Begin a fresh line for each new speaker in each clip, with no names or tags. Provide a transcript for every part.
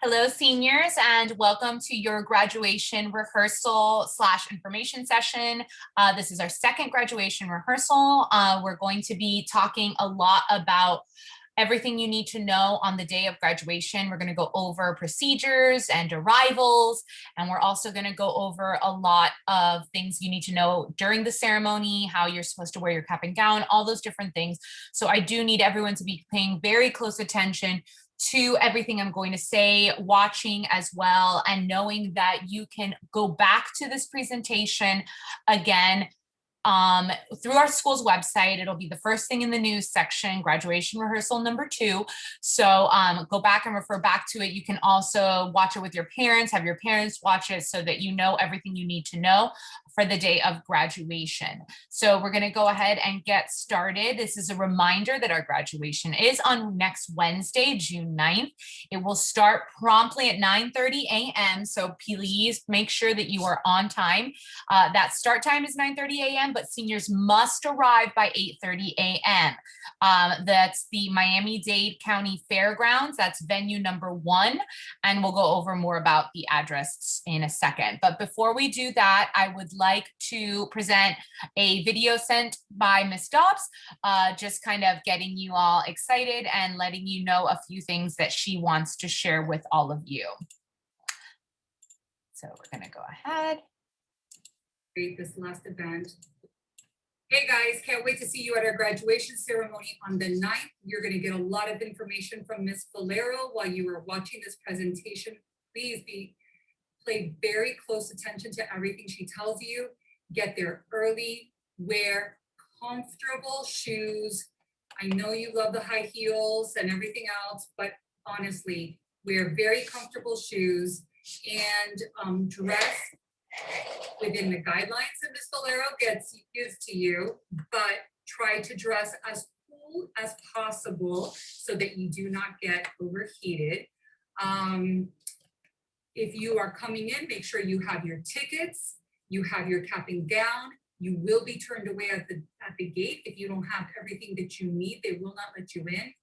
Hello, seniors, and welcome to your graduation rehearsal / information session. This is our second graduation rehearsal. We're going to be talking a lot about everything you need to know on the day of graduation. We're going to go over procedures and arrivals, and we're also going to go over a lot of things you need to know during the ceremony, how you're supposed to wear your cap and gown, all those different things. So I do need everyone to be paying very close attention to everything I'm going to say, watching as well, and knowing that you can go back to this presentation again through our school's website. It'll be the first thing in the news section, graduation rehearsal #2. So go back and refer back to it. You can also watch it with your parents, have your parents watch it so that you know everything you need to know for the day of graduation. So we're going to go ahead and get started. This is a reminder that our graduation is on next Wednesday, June 9th. It will start promptly at 9:30 a.m. So please make sure that you are on time. That start time is 9:30 a.m., but seniors must arrive by 8:30 a.m. That's the Miami-Dade County Fairgrounds. That's venue #1. And we'll go over more about the address in a second. But before we do that, I would like to present a video sent by Ms. Dobbs, just kind of getting you all excited and letting you know a few things that she wants to share with all of you. So we're going to go ahead.
This last event. Hey guys, can't wait to see you at our graduation ceremony on the 9th. You're going to get a lot of information from Ms. Valero while you are watching this presentation. Please pay very close attention to everything she tells you. Get there early, wear comfortable shoes. I know you love the high heels and everything else, but honestly, wear very comfortable shoes and dress within the guidelines that Ms. Valero gives to you, but try to dress as cool as possible so that you do not get overheated. If you are coming in, make sure you have your tickets, you have your cap and gown. You will be turned away at the gate if you don't have everything that you need. They will not let you in.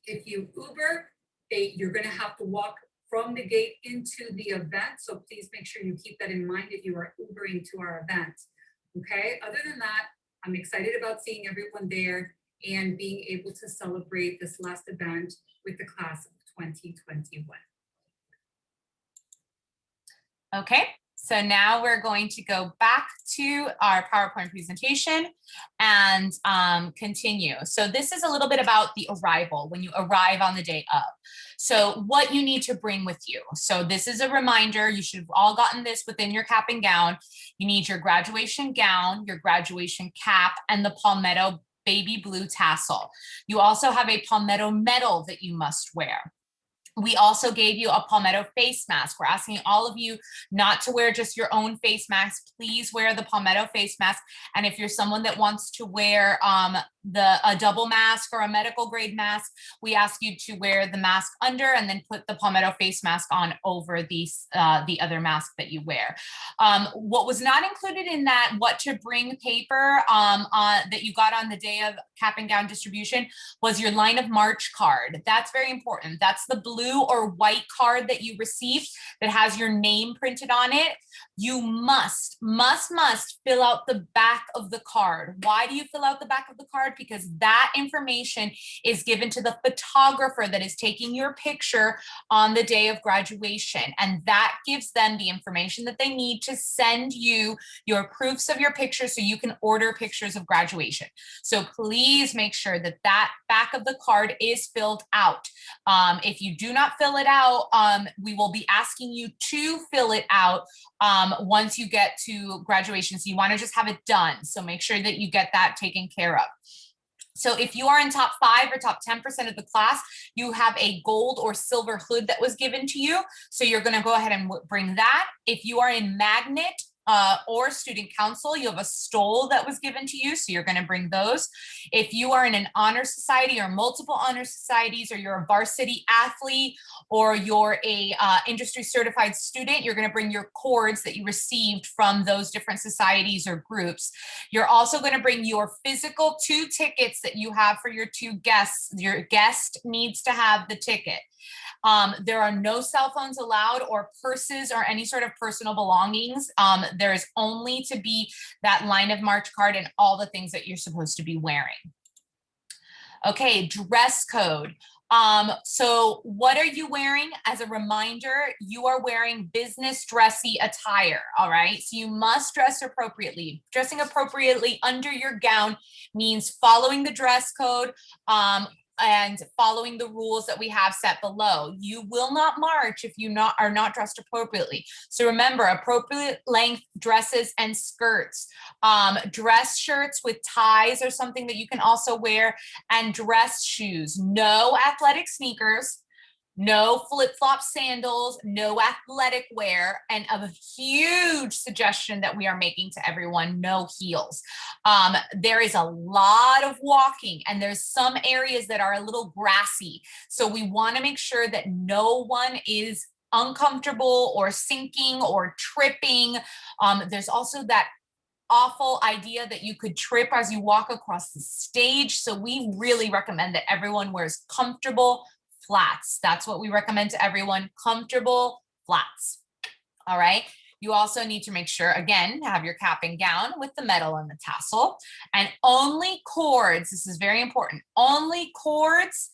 If you Uber, you're going to have to walk from the gate into the event. So please make sure you keep that in mind if you are Ubering to our event. Okay, other than that, I'm excited about seeing everyone there and being able to celebrate this last event with the class of 2021.
Okay, so now we're going to go back to our PowerPoint presentation and continue. So this is a little bit about the arrival, when you arrive on the day of. So what you need to bring with you. So this is a reminder, you should have all gotten this within your cap and gown. You need your graduation gown, your graduation cap, and the Palmetto baby blue tassel. You also have a Palmetto medal that you must wear. We also gave you a Palmetto face mask. We're asking all of you not to wear just your own face mask. Please wear the Palmetto face mask. And if you're someone that wants to wear a double mask or a medical grade mask, we ask you to wear the mask under and then put the Palmetto face mask on over the other mask that you wear. What was not included in that what to bring paper that you got on the day of cap and gown distribution was your line of march card. That's very important. That's the blue or white card that you received that has your name printed on it. You must fill out the back of the card. Why do you fill out the back of the card? Because that information is given to the photographer that is taking your picture on the day of graduation. And that gives them the information that they need to send you your proofs of your picture so you can order pictures of graduation. So please make sure that that back of the card is filled out. If you do not fill it out, we will be asking you to fill it out once you get to graduation. So you want to just have it done. So make sure that you get that taken care of. So if you are in top 5 or top 10% of the class, you have a gold or silver hood that was given to you. So you're going to go ahead and bring that. If you are in magnet or student council, you have a stole that was given to you, so you're going to bring those. If you are in an honor society or multiple honor societies, or you're a varsity athlete, or you're a industry certified student, you're going to bring your cords that you received from those different societies or groups. You're also going to bring your physical 2 tickets that you have for your 2 guests. Your guest needs to have the ticket. There are no cell phones allowed or purses or any sort of personal belongings. There is only to be that line of march card and all the things that you're supposed to be wearing. Okay, dress code. So what are you wearing? As a reminder, you are wearing business dressy attire, all right? So you must dress appropriately. Dressing appropriately under your gown means following the dress code, and following the rules that we have set below. You will not march if you are not dressed appropriately. So remember, appropriate length dresses and skirts, dress shirts with ties are something that you can also wear, and dress shoes. No athletic sneakers, no flip-flop sandals, no athletic wear, and a huge suggestion that we are making to everyone, no heels. There is a lot of walking and there's some areas that are a little grassy. So we wanna make sure that no one is uncomfortable or sinking or tripping. There's also that awful idea that you could trip as you walk across the stage. So we really recommend that everyone wears comfortable flats. That's what we recommend to everyone, comfortable flats. All right. You also need to make sure, again, have your cap and gown with the medal and the tassel, and only cords, this is very important, only cords,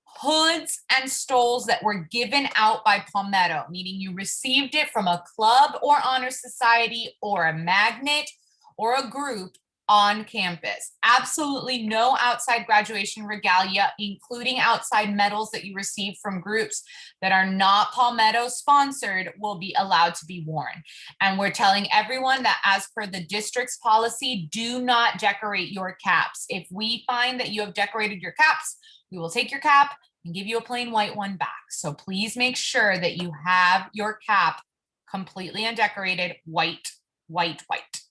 hoods, and stoles that were given out by Palmetto, meaning you received it from a club or honor society or a magnet or a group on campus. Absolutely no outside graduation regalia, including outside medals that you receive from groups that are not Palmetto sponsored, will be allowed to be worn. And we're telling everyone that as per the district's policy, do not decorate your caps. If we find that you have decorated your caps, we will take your cap and give you a plain white one back. So please make sure that you have your cap completely undecorated, white, white, white.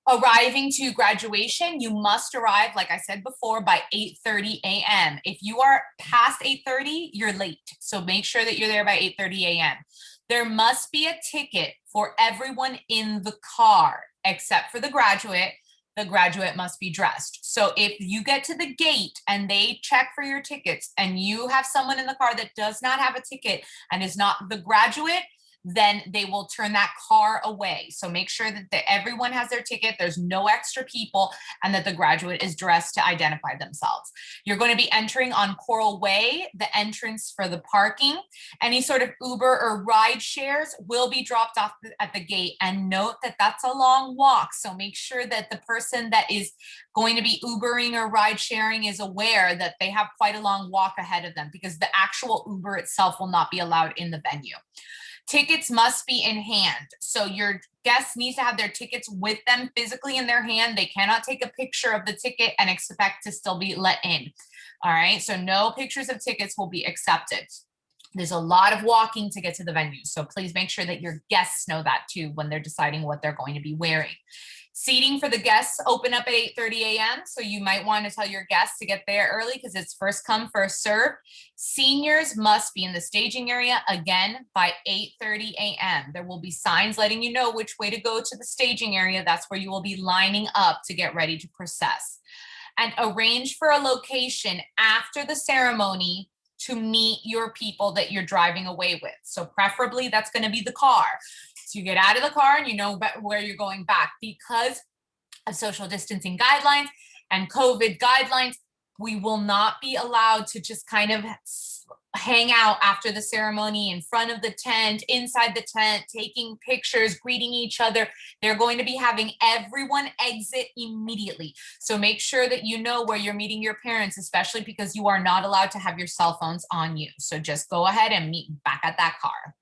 Arriving to graduation, you must arrive, like I said before, by 8:30 a.m. If you are past 8:30, you're late. So make sure that you're there by 8:30 a.m. There must be a ticket for everyone in the car, except for the graduate. The graduate must be dressed. So if you get to the gate and they check for your tickets and you have someone in the car that does not have a ticket and is not the graduate, then they will turn that car away. So make sure that everyone has their ticket, there's no extra people, and that the graduate is dressed to identify themselves. You're going to be entering on Coral Way, the entrance for the parking. Any sort of Uber or ride shares will be dropped off at the gate, and note that that's a long walk. So make sure that the person that is going to be Ubering or ride sharing is aware that they have quite a long walk ahead of them, because the actual Uber itself will not be allowed in the venue. Tickets must be in hand. So your guests need to have their tickets with them physically in their hand. They cannot take a picture of the ticket and expect to still be let in. All right, so no pictures of tickets will be accepted. There's a lot of walking to get to the venue. So please make sure that your guests know that too when they're deciding what they're going to be wearing. Seating for the guests open up at 8:30 a.m. So you might want to tell your guests to get there early because it's first come, first serve. Seniors must be in the staging area again by 8:30 a.m. There will be signs letting you know which way to go to the staging area. That's where you will be lining up to get ready to process. And arrange for a location after the ceremony to meet your people that you're driving away with. So preferably that's going to be the car. So you get out of the car and you know where you're going back. Because of social distancing guidelines and COVID guidelines, we will not be allowed to just kind of hang out after the ceremony in front of the tent, inside the tent, taking pictures, greeting each other. They're going to be having everyone exit immediately. So make sure that you know where you're meeting your parents, especially because you are not allowed to have your cell phones on you. So just go ahead and meet back at that car.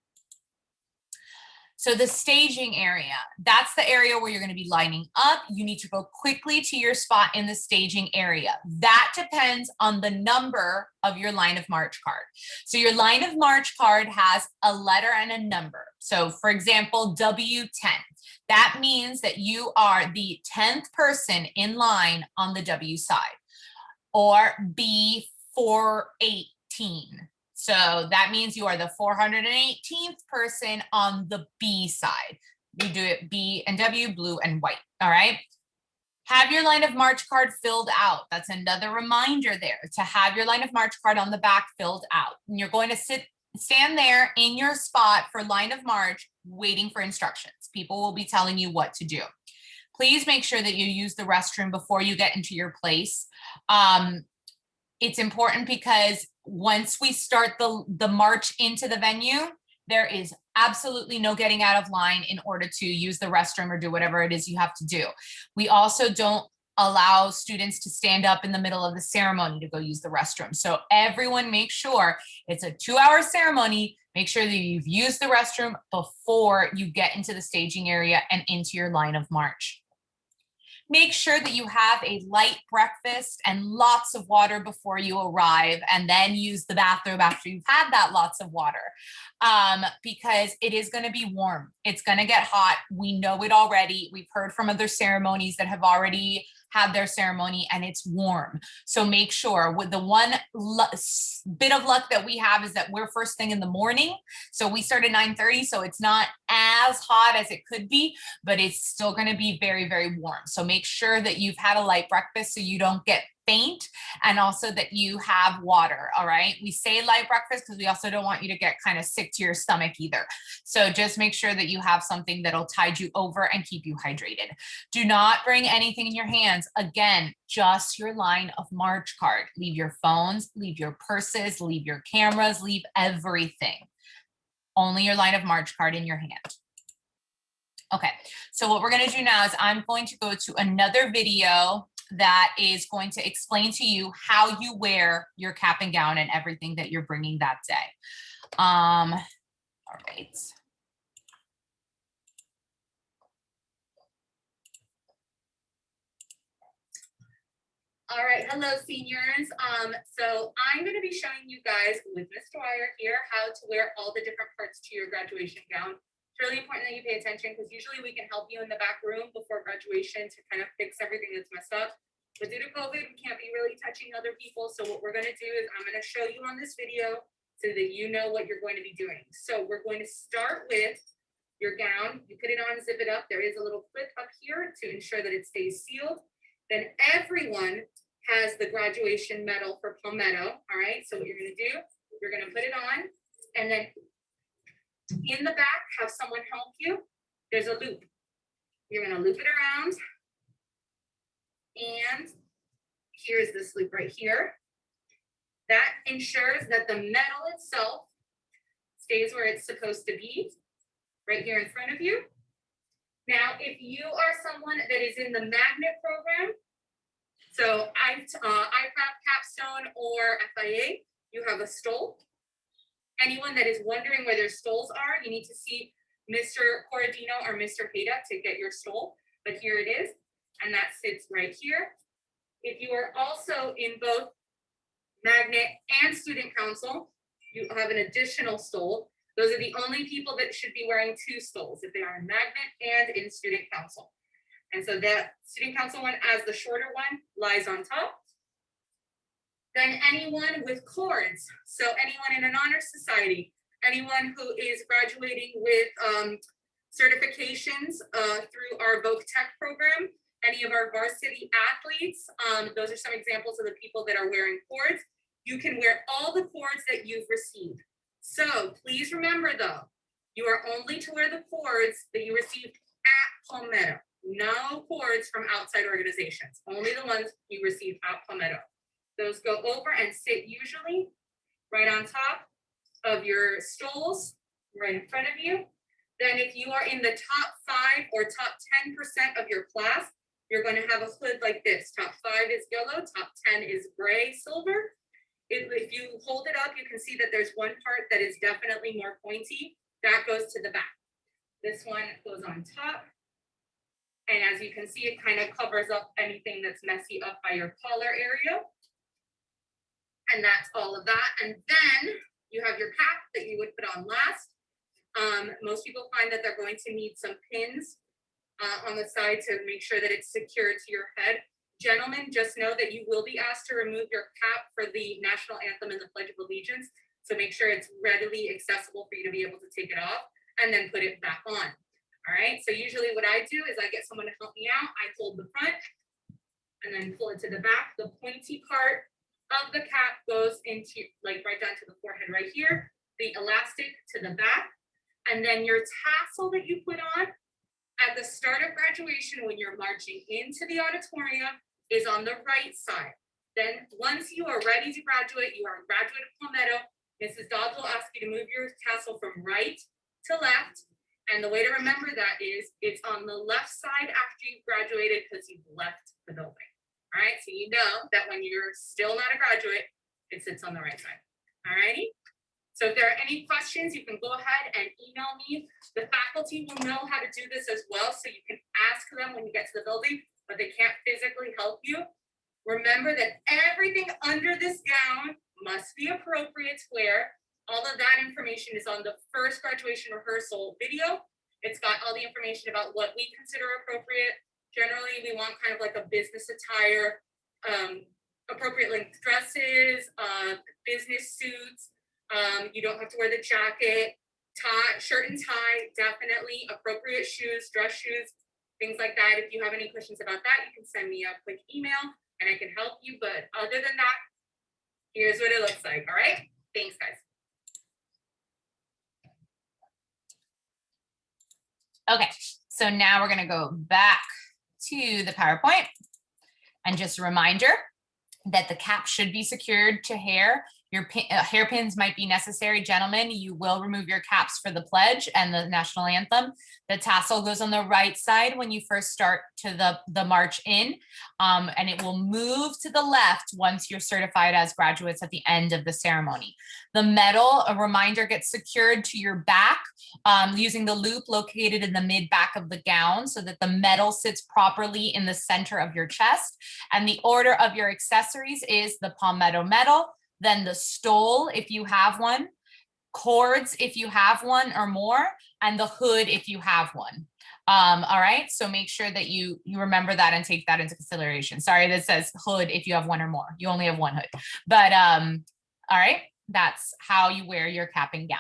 So the staging area, that's the area where you're going to be lining up. You need to go quickly to your spot in the staging area. That depends on the number of your line of march card. So your line of march card has a letter and a number. So for example, W10. That means that you are the 10th person in line on the W side, or B418. So that means you are the 418th person on the B side. We do it B and W, blue and white, all right? Have your line of march card filled out. That's another reminder there to have your line of march card on the back filled out. And you're going to stand there in your spot for line of march, waiting for instructions. People will be telling you what to do. Please make sure that you use the restroom before you get into your place. It's important because once we start the march into the venue, there is absolutely no getting out of line in order to use the restroom or do whatever it is you have to do. We also don't allow students to stand up in the middle of the ceremony to go use the restroom. So everyone make sure it's a 2-hour ceremony. Make sure that you've used the restroom before you get into the staging area and into your line of march. Make sure that you have a light breakfast and lots of water before you arrive, and then use the bathroom after you've had that lots of water, because it is going to be warm. It's going to get hot. We know it already. We've heard from other ceremonies that have already had their ceremony and it's warm. So make sure, with the one bit of luck that we have is that we're first thing in the morning. So we start at 9:30. So it's not as hot as it could be, but it's still going to be very, very warm. So make sure that you've had a light breakfast so you don't get faint, and also that you have water. All right. We say light breakfast because we also don't want you to get kind of sick to your stomach either. So just make sure that you have something that'll tide you over and keep you hydrated. Do not bring anything in your hands. Again, just your line of march card. Leave your phones, leave your purses, leave your cameras, leave everything. Only your line of march card in your hand. Okay, so what we're going to do now is I'm going to go to another video that is going to explain to you how you wear your cap and gown and everything that you're bringing that day. All right.
All right, hello seniors. So I'm going to be showing you guys with Ms. Dwyer here how to wear all the different parts to your graduation gown. It's really important that you pay attention because usually we can help you in the back room before graduation to kind of fix everything that's messed up. But due to COVID, we can't be really touching other people. So what we're going to do is I'm going to show you on this video so that you know what you're going to be doing. So we're going to start with your gown. You put it on, zip it up. There is a little clip up here to ensure that it stays sealed. Then everyone has the graduation medal for Palmetto. All right, so what you're going to do, you're going to put it on, and then in the back, have someone help you. There's a loop. You're going to loop it around. And here's this loop right here. That ensures that the medal itself stays where it's supposed to be, right here in front of you. Now, if you are someone that is in the magnet program, so IPAP, Capstone, or FIA, you have a stole. Anyone that is wondering where their stoles are, you need to see Mr. Corradino or Mr. Heda to get your stole, but here it is, and that sits right here. If you are also in both magnet and student council, you have an additional stole. Those are the only people that should be wearing 2 stoles if they are in magnet and in student council. And so that student council one, as the shorter one, lies on top. Then anyone with cords, so anyone in an honor society, anyone who is graduating with certifications through our Voc Tech program, any of our varsity athletes, those are some examples of the people that are wearing cords. You can wear all the cords that you've received. So please remember though, you are only to wear the cords that you received at Palmetto. No cords from outside organizations, only the ones you received at Palmetto. Those go over and sit usually right on top of your stoles, right in front of you. Then if you are in the top 5 or top 10% of your class, you're going to have a hood like this. Top 5 is yellow, top 10 is gray, silver. If you hold it up, you can see that there's one part that is definitely more pointy. That goes to the back. This one goes on top. And as you can see, it kind of covers up anything that's messy up by your collar area. And that's all of that. And then you have your cap that you would put on last. Most people find that they're going to need some pins on the side to make sure that it's secured to your head. Gentlemen, just know that you will be asked to remove your cap for the national anthem and the Pledge of Allegiance. So make sure it's readily accessible for you to be able to take it off and then put it back on. All right, so usually what I do is I get someone to help me out. I hold the front, and then pull it to the back. The pointy part of the cap goes into like right down to the forehead right here, the elastic to the back, and then your tassel that you put on at the start of graduation when you're marching into the auditorium is on the right side. Then once you are ready to graduate, you are a graduate of Palmetto, Mrs. Dodds will ask you to move your tassel from right to left. And the way to remember that is it's on the left side after you've graduated because you've left the building. All right, so you know that when you're still not a graduate, it sits on the right side. All righty. So if there are any questions, you can go ahead and email me. The faculty will know how to do this as well, so you can ask them when you get to the building, but they can't physically help you. Remember that everything under this gown must be appropriate to wear. All of that information is on the first graduation rehearsal video. It's got all the information about what we consider appropriate. Generally, we want kind of like a business attire, appropriate length dresses, business suits. You don't have to wear the jacket, tie, shirt and tie, definitely appropriate shoes, dress shoes, things like that. If you have any questions about that, you can send me a quick email and I can help you. But other than that, here's what it looks like. All right. Thanks, guys.
Okay, so now we're going to go back to the PowerPoint, and just a reminder that the cap should be secured to hair. Your hairpins might be necessary. Gentlemen, you will remove your caps for the pledge and the national anthem. The tassel goes on the right side when you first start to the march in, and it will move to the left once you're certified as graduates at the end of the ceremony. The medal, a reminder, gets secured to your back using the loop located in the mid back of the gown so that the medal sits properly in the center of your chest. And the order of your accessories is the Palmetto medal, then the stole if you have one, cords if you have one or more, and the hood if you have one. All right, so make sure that you remember that and take that into consideration. Sorry, that says hood if you have one or more. You only have one hood. But all right, that's how you wear your cap and gown.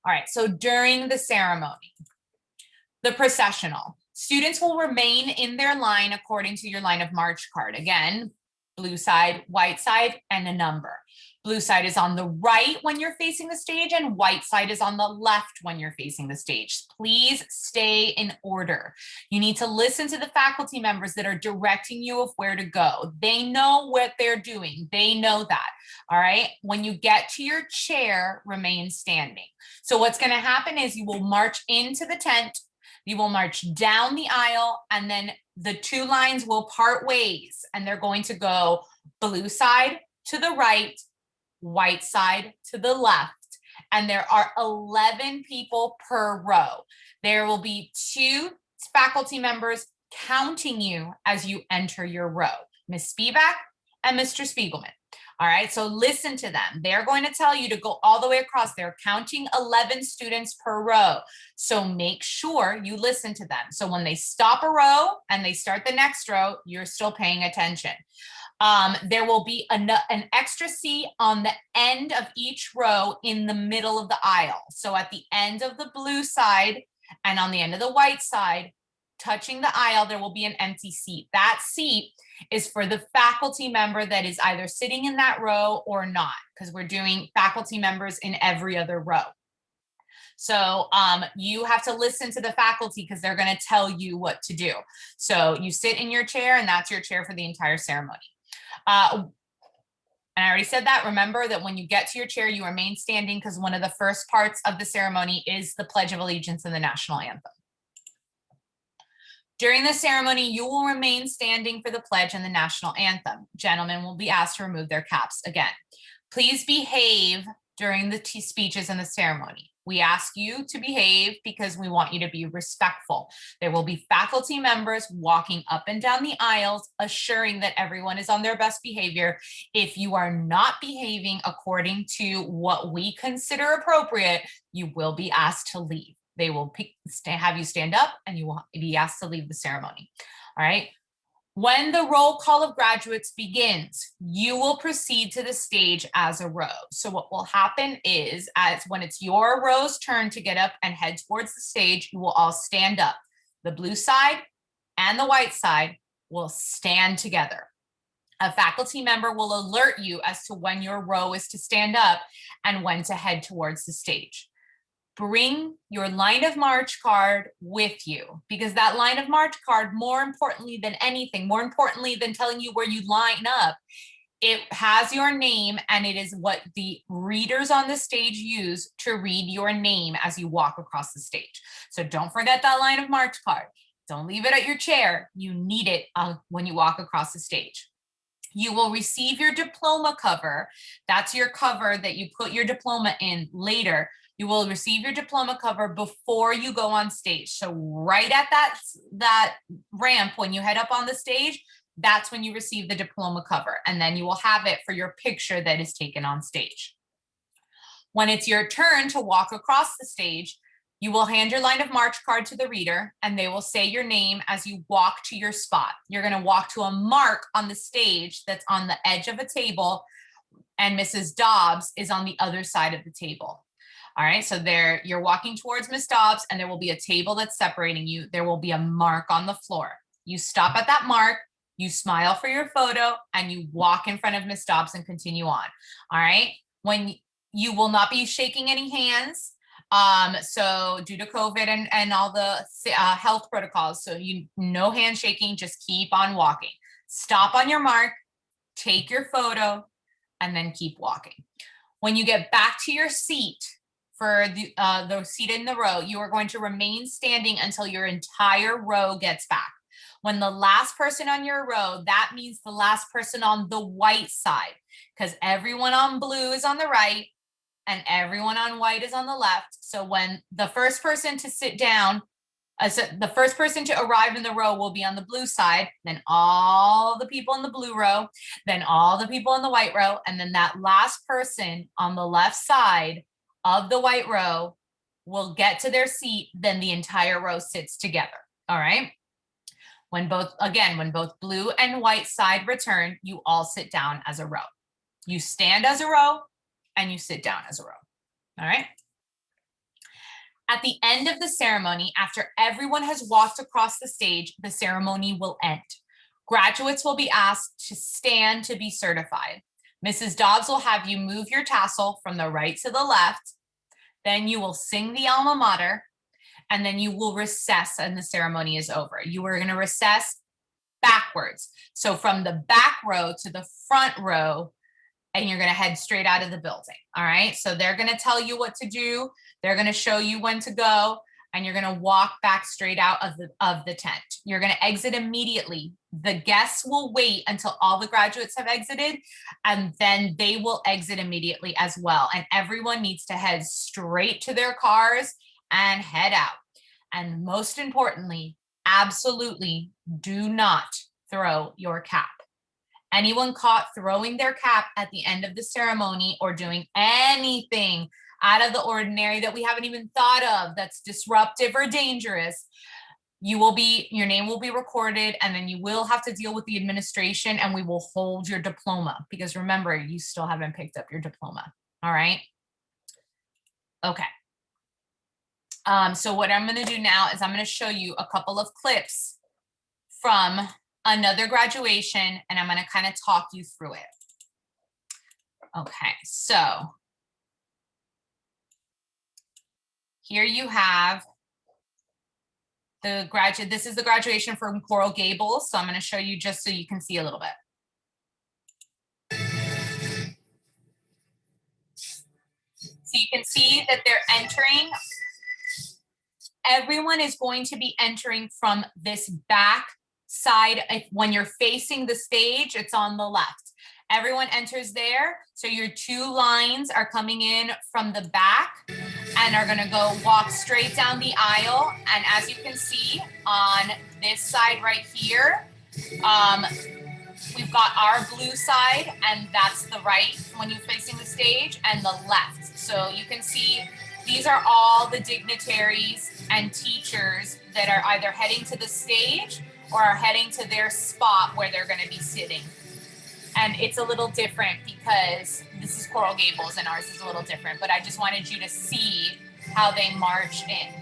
All right, so during the ceremony, the processional, students will remain in their line according to your line of march card. Again, blue side, white side, and a number. Blue side is on the right when you're facing the stage, and white side is on the left when you're facing the stage. Please stay in order. You need to listen to the faculty members that are directing you of where to go. They know what they're doing. They know that. All right. When you get to your chair, remain standing. So what's going to happen is you will march into the tent. You will march down the aisle, and then the two lines will part ways, and they're going to go blue side to the right, white side to the left. And there are 11 people per row. There will be 2 faculty members counting you as you enter your row, Ms. Spivak and Mr. Spiegelman. All right, so listen to them. They're going to tell you to go all the way across. They're counting 11 students per row. So make sure you listen to them. So when they stop a row and they start the next row, you're still paying attention. There will be an extra seat on the end of each row in the middle of the aisle. So at the end of the blue side and on the end of the white side, touching the aisle, there will be an empty seat. That seat is for the faculty member that is either sitting in that row or not, because we're doing faculty members in every other row. So you have to listen to the faculty because they're going to tell you what to do. So you sit in your chair, and that's your chair for the entire ceremony. And I already said that. Remember that when you get to your chair, you remain standing because one of the first parts of the ceremony is the Pledge of Allegiance and the national anthem. During the ceremony, you will remain standing for the pledge and the national anthem. Gentlemen will be asked to remove their caps again. Please behave during the speeches and the ceremony. We ask you to behave because we want you to be respectful. There will be faculty members walking up and down the aisles, assuring that everyone is on their best behavior. If you are not behaving according to what we consider appropriate, you will be asked to leave. They will have you stand up and you will be asked to leave the ceremony. All right. When the roll call of graduates begins, you will proceed to the stage as a row. So what will happen is, as when it's your row's turn to get up and head towards the stage, you will all stand up. The blue side and the white side will stand together. A faculty member will alert you as to when your row is to stand up and when to head towards the stage. Bring your line of march card with you, because that line of march card, more importantly than anything, more importantly than telling you where you line up, it has your name, and it is what the readers on the stage use to read your name as you walk across the stage. So don't forget that line of march card. Don't leave it at your chair. You need it when you walk across the stage. You will receive your diploma cover. That's your cover that you put your diploma in later. You will receive your diploma cover before you go on stage. So right at that ramp, when you head up on the stage, that's when you receive the diploma cover. And then you will have it for your picture that is taken on stage. When it's your turn to walk across the stage, you will hand your line of march card to the reader, and they will say your name as you walk to your spot. You're going to walk to a mark on the stage that's on the edge of a table, and Mrs. Dobbs is on the other side of the table. All right, so there you're walking towards Miss Dobbs, and there will be a table that's separating you. There will be a mark on the floor. You stop at that mark, you smile for your photo, and you walk in front of Miss Dobbs and continue on. All right, when you will not be shaking any hands. So due to COVID and all the health protocols, so no handshaking, just keep on walking. Stop on your mark, take your photo, and then keep walking. When you get back to your seat for the seat in the row, you are going to remain standing until your entire row gets back. When the last person on your row, that means the last person on the white side, because everyone on blue is on the right and everyone on white is on the left. So when the first person to sit down, so the first person to arrive in the row will be on the blue side, then all the people in the blue row, then all the people in the white row, and then that last person on the left side of the white row will get to their seat, then the entire row sits together. All right. When both blue and white side return, you all sit down as a row. You stand as a row and you sit down as a row. All right. At the end of the ceremony, after everyone has walked across the stage, the ceremony will end. Graduates will be asked to stand to be certified. Mrs. Dobbs will have you move your tassel from the right to the left. Then you will sing the alma mater, and then you will recess and the ceremony is over. You are going to recess backwards. So from the back row to the front row, and you're going to head straight out of the building. All right. So they're going to tell you what to do. They're going to show you when to go, and you're going to walk back straight out of the tent. You're going to exit immediately. The guests will wait until all the graduates have exited, and then they will exit immediately as well. And everyone needs to head straight to their cars and head out. And most importantly, absolutely do not throw your cap. Anyone caught throwing their cap at the end of the ceremony or doing anything out of the ordinary that we haven't even thought of that's disruptive or dangerous, your name will be recorded, and then you will have to deal with the administration, and we will hold your diploma, because remember, you still haven't picked up your diploma. All right. Okay. So what I'm going to do now is I'm going to show you a couple of clips from another graduation, and I'm going to kind of talk you through it. Okay, so here you have the graduate. This is the graduation from Coral Gables. So I'm going to show you just so you can see a little bit. So you can see that they're entering. Everyone is going to be entering from this back side. When you're facing the stage, it's on the left. Everyone enters there. So your two lines are coming in from the back and are going to walk straight down the aisle. And as you can see on this side right here, we've got our blue side, and that's the right when you're facing the stage, and the left. So you can see these are all the dignitaries and teachers that are either heading to the stage or are heading to their spot where they're going to be sitting. And it's a little different because this is Coral Gables and ours is a little different, but I just wanted you to see how they march in.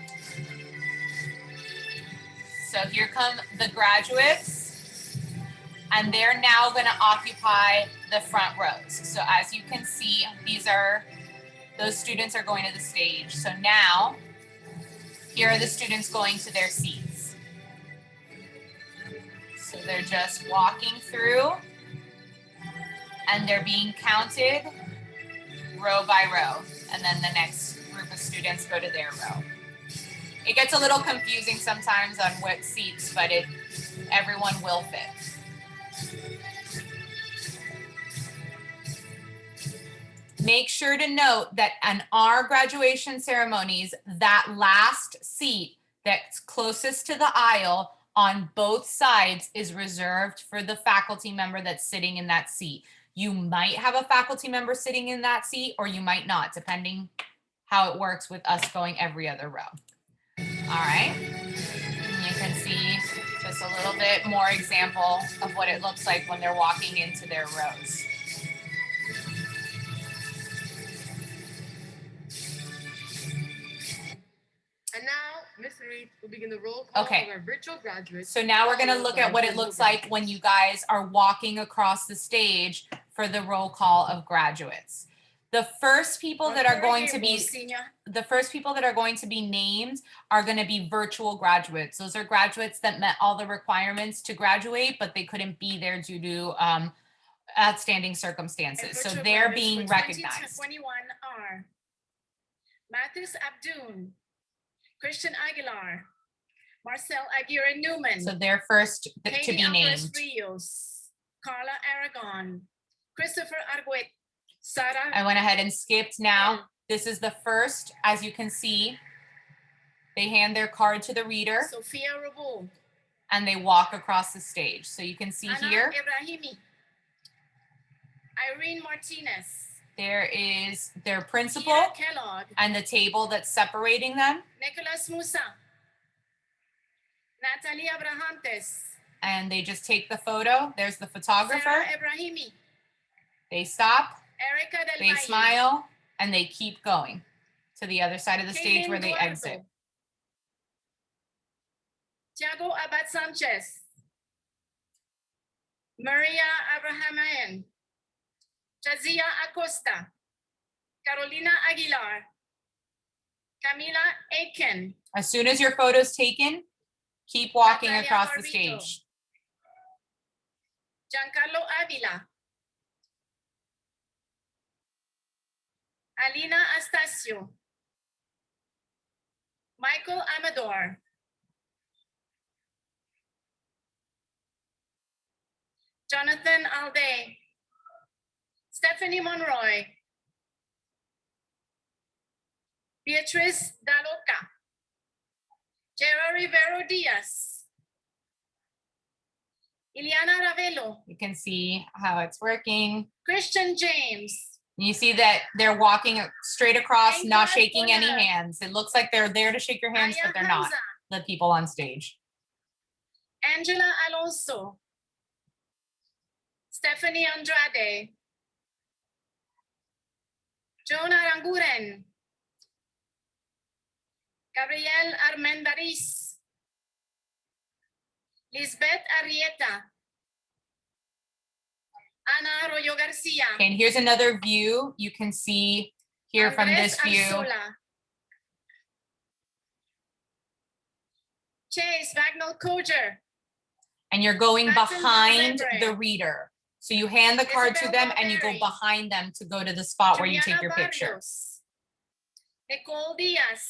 So here come the graduates. And they're now going to occupy the front rows. So as you can see, those students are going to the stage. So now, here are the students going to their seats. So they're just walking through and they're being counted row by row. And then the next group of students go to their row. It gets a little confusing sometimes on what seats, but everyone will fit. Make sure to note that on our graduation ceremonies, that last seat that's closest to the aisle on both sides is reserved for the faculty member that's sitting in that seat. You might have a faculty member sitting in that seat or you might not, depending how it works with us going every other row. All right, and you can see just a little bit more example of what it looks like when they're walking into their rows.
And now, Ms. Reed will begin the roll call
Okay.
of our virtual graduates.
So now we're going to
followed
look
by
at what it
virtual
looks like
graduates.
when you guys are walking across the stage for the roll call of graduates. The first people that are going to be named are going to be virtual graduates. Those are graduates that met all the requirements to graduate, but they couldn't be there due to outstanding circumstances. So
Virtual
they're
graduates
being
for
recognized.
2021 are Mathis Abdoun, Christian Aguilar, Marcel Aguirre Newman,
So they're first to
Katie
be
Alvarez
named.
Rios, Carla Aragon, Christopher Arguet, Sarah.
I went ahead and skipped now. This is the first, as you can see, they hand their card to the reader
Sophia Robo,
and they walk across the stage. So you can see
Ana
here,
Ibrahimi, Irene Martinez,
there is their principal
Ira Kellogg,
and the table that's separating them.
Nicolas Musa, Natalie Abrahantes,
And they just take the photo. There's the photographer.
Sarah Ibrahimi,
They stop,
Erica Del
they
Valle,
smile, and they keep going to the other side of the stage
Kaylin
where they
Duardo,
exit.
Tiago Abad Sanchez, Maria Abrahamian, Jazia Acosta, Carolina Aguilar, Camila Aiken,
As soon as your photo's taken, keep walking
Natalia
across the
Barbito.
stage.
Giancarlo Avila, Alina Astacio, Michael Amador, Jonathan Alday, Stephanie Monroy, Beatriz Daloca, Gerard Rivero Diaz, Ileana Ravelo,
You can see how it's working.
Christian James,
You see that they're walking straight across,
Thank
not
God
shaking
for
any
that.
hands. It looks like they're there to shake your hands,
Aya
but they're not,
Hamza,
the people on stage.
Angela Alonso, Stephanie Andrade, Joan Aranguren, Gabriel Armendariz, Lisbeth Arrieta, Ana Arroyo Garcia,
Okay, and here's another view. You can see here from
Andres
this view.
Arzola, Chase Bagnall Koger,
And you're going
That's in
behind
Valverde.
the reader. So you hand the card to
Isabel
them and you go
Barberry.
behind them to go to the spot where you take
Juliana
your picture.
Barrios, Nicole Diaz,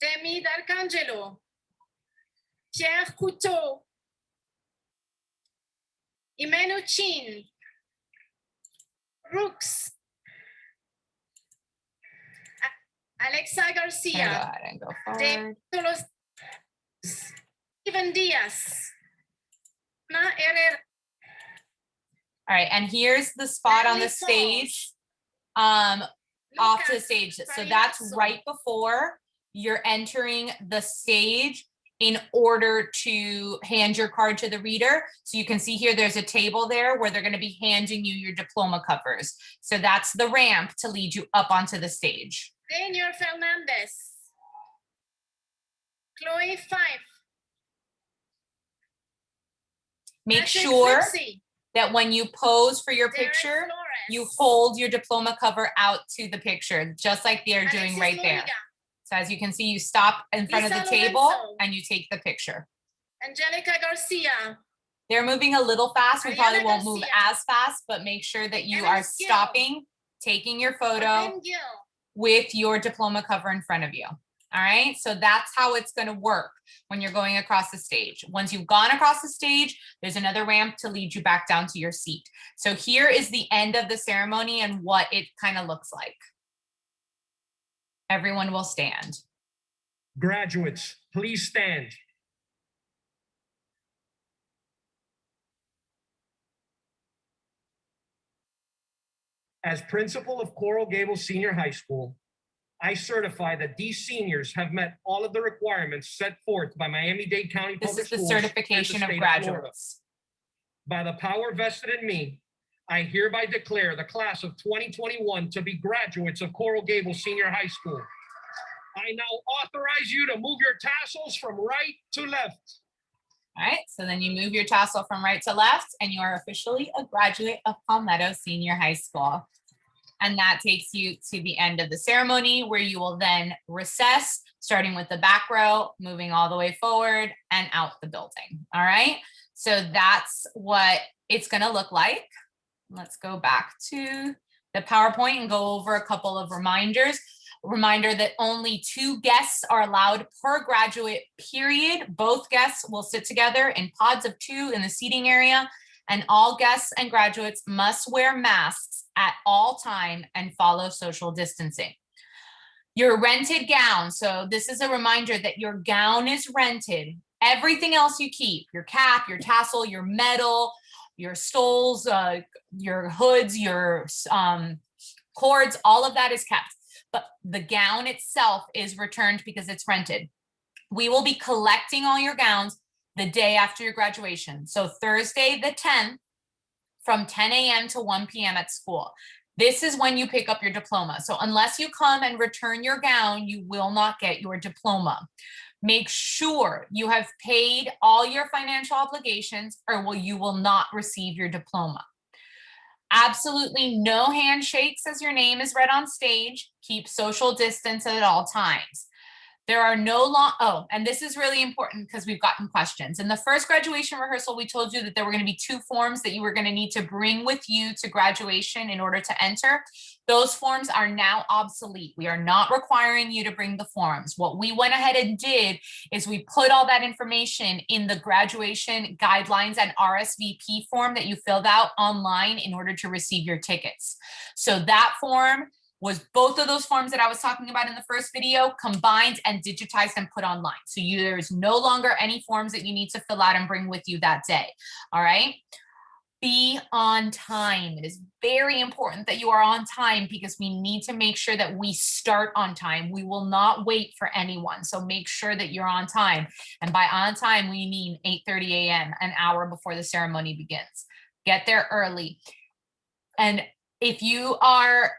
Demi D'Arcangelo, Pierre Couteau, Imenu Chin, Brooks, Alexa
I'm gonna go
Garcia,
ahead and go forward.
Solos, Steven Diaz, Ana Herrera,
All right, and here's the spot on the
Natalie
stage, off to the
Lucas
stage. So
Farinaso.
that's right before you're entering the stage in order to hand your card to the reader. So you can see here, there's a table there where they're gonna be handing you your diploma covers. So that's the ramp to lead you up onto the stage.
Daniel Fernandez, Chloe Fife,
Make
Patrick
sure
Flipsy,
that when you pose for your
Derek
picture,
Flores,
you hold your diploma cover out to the picture, just like they're doing
Alexis
right there.
Loriga,
So as you can see, you stop in front of the
Lisa
table
Lorenzo.
and you take the picture.
Angelica Garcia,
They're moving a little fast. We probably
Ariana
won't move
Garcia.
as fast, but make sure that you
Emma
are
Gill.
stopping, taking your photo
Odin Gill,
with your diploma cover in front of you. All right, so that's how it's going to work when you're going across the stage. Once you've gone across the stage, there's another ramp to lead you back down to your seat. So here is the end of the ceremony and what it kind of looks like. Everyone will stand.
Graduates, please stand. As principal of Coral Gables Senior High School, I certify that these seniors have met all of the requirements set forth by Miami-Dade County
This
Public
is the
Schools and
certification of
state Florida.
graduates.
By the power vested in me, I hereby declare the class of 2021 to be graduates of Coral Gables Senior High School. I now authorize you to move your tassels from right to left.
All right, so then you move your tassel from right to left and you are officially a graduate of Palmetto Senior High School. And that takes you to the end of the ceremony where you will then recess, starting with the back row, moving all the way forward and out the building. All right, so that's what it's gonna look like. Let's go back to the PowerPoint and go over a couple of reminders. Reminder that only 2 guests are allowed per graduate period. Both guests will sit together in pods of 2 in the seating area, and all guests and graduates must wear masks at all time and follow social distancing. Your rented gown. So this is a reminder that your gown is rented. Everything else you keep, your cap, your tassel, your medal, your stoles, your hoods, your cords, all of that is kept. But the gown itself is returned because it's rented. We will be collecting all your gowns the day after your graduation. So Thursday, the 10th, from 10 a.m. to 1 p.m. at school. This is when you pick up your diploma. So unless you come and return your gown, you will not get your diploma. Make sure you have paid all your financial obligations or you will not receive your diploma. Absolutely no handshakes as your name is read on stage. Keep social distance at all times. There are no and this is really important because we've gotten questions. In the first graduation rehearsal, we told you that there were going to be 2 forms that you were going to need to bring with you to graduation in order to enter. Those forms are now obsolete. We are not requiring you to bring the forms. What we went ahead and did is we put all that information in the graduation guidelines and RSVP form that you filled out online in order to receive your tickets. So that form was both of those forms that I was talking about in the first video combined and digitized and put online. So there's no longer any forms that you need to fill out and bring with you that day. All right. Be on time. It is very important that you are on time because we need to make sure that we start on time. We will not wait for anyone. So make sure that you're on time. And by on time, we mean 8:30 a.m., an hour before the ceremony begins. Get there early. And if you are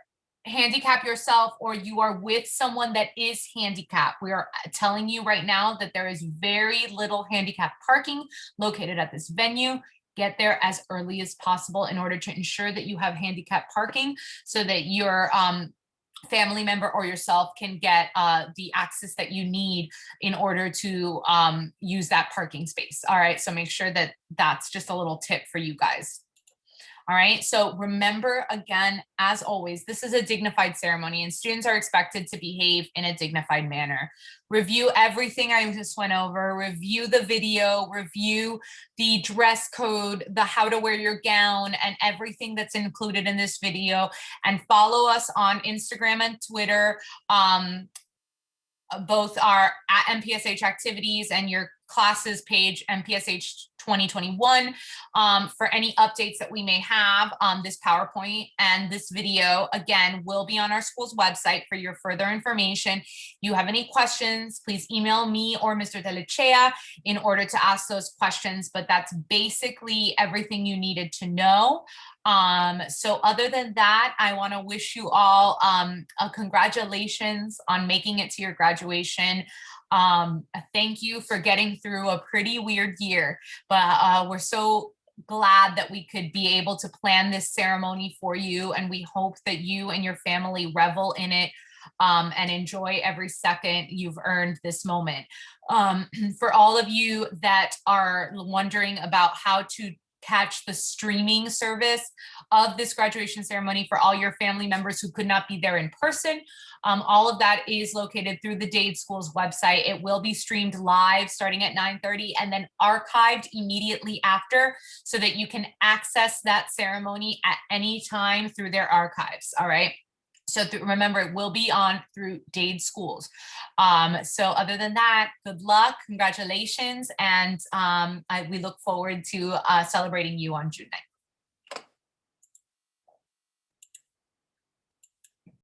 handicap yourself or you are with someone that is handicapped, we are telling you right now that there is very little handicap parking located at this venue. Get there as early as possible in order to ensure that you have handicap parking so that your family member or yourself can get the access that you need in order to use that parking space. All right, so make sure that that's just a little tip for you guys. All right, so remember again, as always, this is a dignified ceremony and students are expected to behave in a dignified manner. Review everything I just went over, review the video, review the dress code, the how to wear your gown and everything that's included in this video, and follow us on Instagram and Twitter. Both are at MPSH activities and your classes page, MPSH 2021, for any updates that we may have on this PowerPoint. And this video, again, will be on our school's website for your further information. You have any questions, please email me or Mr. Delechea in order to ask those questions. But that's basically everything you needed to know. So other than that, I want to wish you all a congratulations on making it to your graduation. Thank you for getting through a pretty weird year, but we're so glad that we could be able to plan this ceremony for you, and we hope that you and your family revel in it and enjoy every second you've earned this moment. For all of you that are wondering about how to catch the streaming service of this graduation ceremony for all your family members who could not be there in person, all of that is located through the Dade School's website. It will be streamed live starting at 9:30 and then archived immediately after, so that you can access that ceremony at any time through their archives. All right. So remember, it will be on through Dade Schools. So other than that, good luck, congratulations, and we look forward to celebrating you on June 9th.